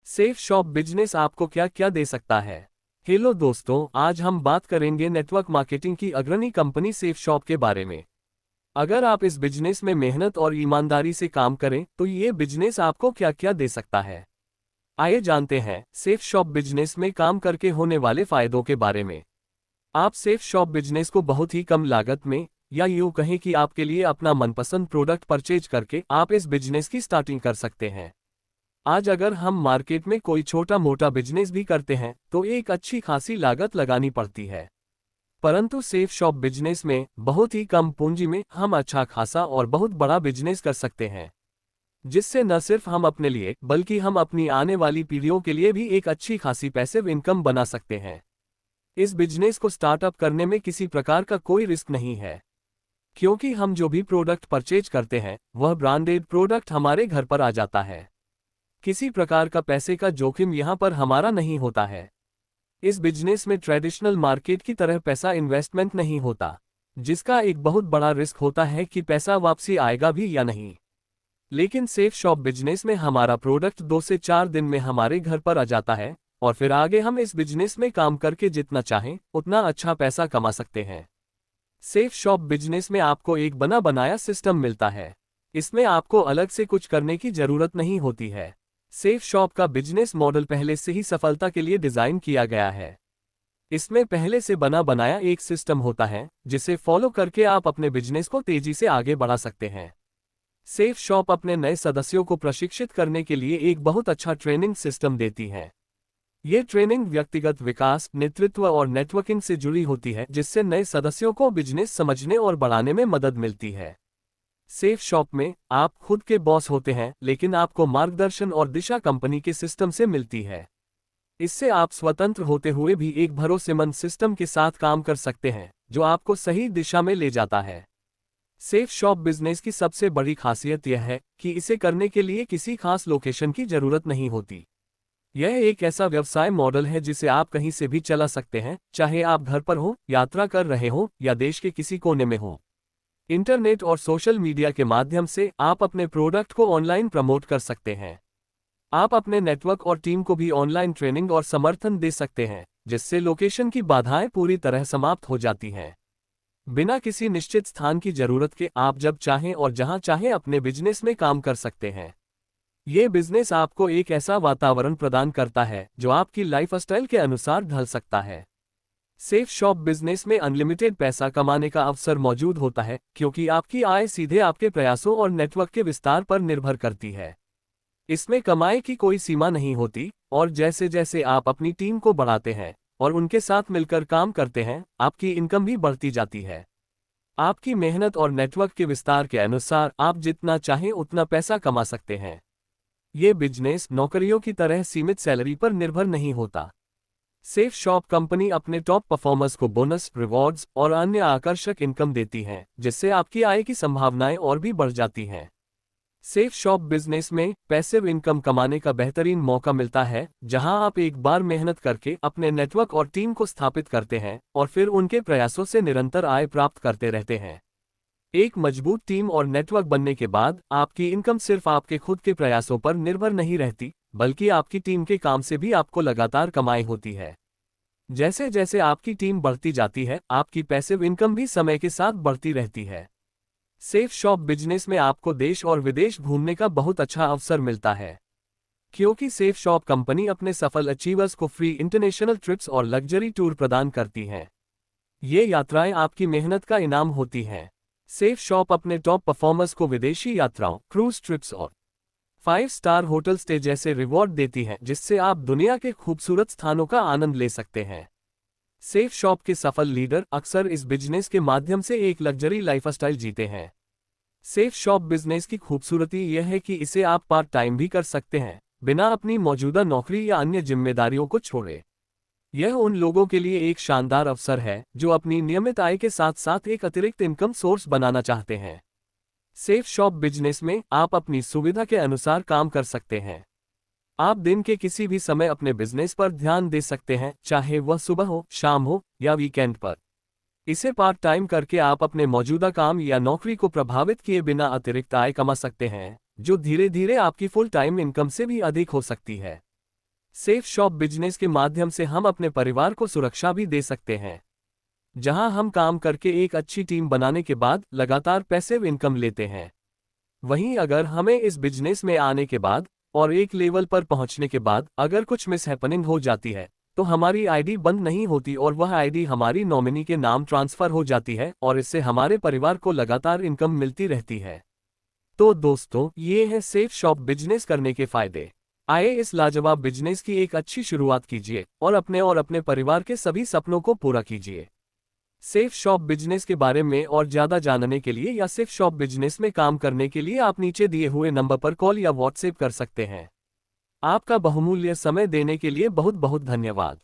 Safe shop business आपको क्या क्या दे सकता है। हेलो दोस्तों, आज हम बात करेंगे नेटवर्क मार्केटिंग की अग्रणी कंपनी सेफ शॉप के बारे में। अगर आप इस बिजनेस में मेहनत और ईमानदारी से काम करें तो ये बिजनेस आपको क्या क्या दे सकता है। आइए जानते हैं सेफ शॉप बिजनेस में काम करके होने वाले फायदों के बारे में। आप सेफ शॉप बिजनेस को बहुत ही कम लागत में, या यूं कहें कि आपके लिए अपना मनपसंद प्रोडक्ट परचेज करके आप इस बिजनेस की स्टार्टिंग कर सकते हैं। आज अगर हम मार्केट में कोई छोटा मोटा बिजनेस भी करते हैं तो एक अच्छी खासी लागत लगानी पड़ती है, परंतु सेफ शॉप बिजनेस में बहुत ही कम पूंजी में हम अच्छा खासा और बहुत बड़ा बिजनेस कर सकते हैं, जिससे न सिर्फ हम अपने लिए बल्कि हम अपनी आने वाली पीढ़ियों के लिए भी एक अच्छी खासी पैसिव इनकम बना सकते हैं। इस बिजनेस को स्टार्टअप करने में किसी प्रकार का कोई रिस्क नहीं है, क्योंकि हम जो भी प्रोडक्ट परचेज करते हैं वह ब्रांडेड प्रोडक्ट हमारे घर पर आ जाता है। किसी प्रकार का पैसे का जोखिम यहाँ पर हमारा नहीं होता है। इस बिजनेस में ट्रेडिशनल मार्केट की तरह पैसा इन्वेस्टमेंट नहीं होता, जिसका एक बहुत बड़ा रिस्क होता है कि पैसा वापसी आएगा भी या नहीं। लेकिन सेफ शॉप बिजनेस में हमारा प्रोडक्ट 2 से 4 दिन में हमारे घर पर आ जाता है और फिर आगे हम इस बिजनेस में काम करके जितना चाहें उतना अच्छा पैसा कमा सकते हैं। सेफ शॉप बिजनेस में आपको एक बना बनाया सिस्टम मिलता है। इसमें आपको अलग से कुछ करने की जरूरत नहीं होती है। सेफ शॉप का बिजनेस मॉडल पहले से ही सफलता के लिए डिजाइन किया गया है। इसमें पहले से बना बनाया एक सिस्टम होता है जिसे फॉलो करके आप अपने बिजनेस को तेजी से आगे बढ़ा सकते हैं। सेफ शॉप अपने नए सदस्यों को प्रशिक्षित करने के लिए एक बहुत अच्छा ट्रेनिंग सिस्टम देती है। ये ट्रेनिंग व्यक्तिगत विकास, नेतृत्व और नेटवर्किंग से जुड़ी होती है, जिससे नए सदस्यों को बिजनेस समझने और बढ़ाने में मदद मिलती है। सेफ शॉप में आप खुद के बॉस होते हैं, लेकिन आपको मार्गदर्शन और दिशा कंपनी के सिस्टम से मिलती है। इससे आप स्वतंत्र होते हुए भी एक भरोसेमंद सिस्टम के साथ काम कर सकते हैं जो आपको सही दिशा में ले जाता है। सेफ शॉप बिजनेस की सबसे बड़ी खासियत यह है कि इसे करने के लिए किसी खास लोकेशन की जरूरत नहीं होती। यह एक ऐसा व्यवसाय मॉडल है जिसे आप कहीं से भी चला सकते हैं, चाहे आप घर पर हो, यात्रा कर रहे हो या देश के किसी कोने में हो। इंटरनेट और सोशल मीडिया के माध्यम से आप अपने प्रोडक्ट को ऑनलाइन प्रमोट कर सकते हैं। आप अपने नेटवर्क और टीम को भी ऑनलाइन ट्रेनिंग और समर्थन दे सकते हैं, जिससे लोकेशन की बाधाएं पूरी तरह समाप्त हो जाती हैं। बिना किसी निश्चित स्थान की जरूरत के आप जब चाहें और जहां चाहें अपने बिजनेस में काम कर सकते हैं। ये बिजनेस आपको एक ऐसा वातावरण प्रदान करता है जो आपकी लाइफस्टाइल के अनुसार ढल सकता है। सेफ शॉप बिजनेस में अनलिमिटेड पैसा कमाने का अवसर मौजूद होता है, क्योंकि आपकी आय सीधे आपके प्रयासों और नेटवर्क के विस्तार पर निर्भर करती है। इसमें कमाई की कोई सीमा नहीं होती और जैसे जैसे आप अपनी टीम को बढ़ाते हैं और उनके साथ मिलकर काम करते हैं, आपकी इनकम भी बढ़ती जाती है। आपकी मेहनत और नेटवर्क के विस्तार के अनुसार आप जितना चाहें उतना पैसा कमा सकते हैं। ये बिजनेस नौकरियों की तरह सीमित सैलरी पर निर्भर नहीं होता। सेफ शॉप कंपनी अपने टॉप परफॉर्मर्स को बोनस, रिवॉर्ड्स और अन्य आकर्षक इनकम देती है, जिससे आपकी आय की संभावनाएं और भी बढ़ जाती हैं। सेफ शॉप बिजनेस में पैसिव इनकम कमाने का बेहतरीन मौका मिलता है, जहां आप एक बार मेहनत करके अपने नेटवर्क और टीम को स्थापित करते हैं और फिर उनके प्रयासों से निरंतर आय प्राप्त करते रहते हैं। एक मजबूत टीम और नेटवर्क बनने के बाद आपकी इनकम सिर्फ आपके खुद के प्रयासों पर निर्भर नहीं रहती, बल्कि आपकी टीम के काम से भी आपको लगातार कमाई होती है। जैसे जैसे आपकी टीम बढ़ती जाती है, आपकी पैसिव इनकम भी समय के साथ बढ़ती रहती है। सेफ शॉप बिजनेस में आपको देश और विदेश घूमने का बहुत अच्छा अवसर मिलता है, क्योंकि सेफ शॉप कंपनी अपने सफल अचीवर्स को फ्री इंटरनेशनल ट्रिप्स और लग्जरी टूर प्रदान करती है। ये यात्राएं आपकी मेहनत का इनाम होती हैं। सेफ शॉप अपने टॉप परफॉर्मर्स को विदेशी यात्राओं, क्रूज ट्रिप्स और 5 स्टार होटल स्टे जैसे रिवॉर्ड देती है, जिससे आप दुनिया के खूबसूरत स्थानों का आनंद ले सकते हैं। सेफ शॉप के सफल लीडर अक्सर इस बिजनेस के माध्यम से एक लग्जरी लाइफस्टाइल जीते हैं। सेफ शॉप बिजनेस की खूबसूरती यह है कि इसे आप पार्ट टाइम भी कर सकते हैं, बिना अपनी मौजूदा नौकरी या अन्य जिम्मेदारियों को छोड़े। यह उन लोगों के लिए एक शानदार अवसर है जो अपनी नियमित आय के साथ साथ एक अतिरिक्त इनकम सोर्स बनाना चाहते हैं। सेफ शॉप बिजनेस में आप अपनी सुविधा के अनुसार काम कर सकते हैं। आप दिन के किसी भी समय अपने बिजनेस पर ध्यान दे सकते हैं, चाहे वह सुबह हो, शाम हो या वीकेंड पर। इसे पार्ट टाइम करके आप अपने मौजूदा काम या नौकरी को प्रभावित किए बिना अतिरिक्त आय कमा सकते हैं, जो धीरे धीरे आपकी फुल टाइम इनकम से भी अधिक हो सकती है। सेफ शॉप बिजनेस के माध्यम से हम अपने परिवार को सुरक्षा भी दे सकते हैं, जहां हम काम करके एक अच्छी टीम बनाने के बाद लगातार पैसिव इनकम लेते हैं। वहीं अगर हमें इस बिजनेस में आने के बाद और एक लेवल पर पहुंचने के बाद अगर कुछ मिसहैपनिंग हो जाती है, तो हमारी आईडी बंद नहीं होती और वह आईडी हमारी नॉमिनी के नाम ट्रांसफर हो जाती है और इससे हमारे परिवार को लगातार इनकम मिलती रहती है। तो दोस्तों, ये है सेफ शॉप बिजनेस करने के फायदे। आइए इस लाजवाब बिजनेस की एक अच्छी शुरुआत कीजिए और अपने परिवार के सभी सपनों को पूरा कीजिए। सेफ शॉप बिजनेस के बारे में और ज़्यादा जानने के लिए या सेफ शॉप बिजनेस में काम करने के लिए आप नीचे दिए हुए नंबर पर कॉल या व्हाट्सएप कर सकते हैं। आपका बहुमूल्य समय देने के लिए बहुत बहुत धन्यवाद।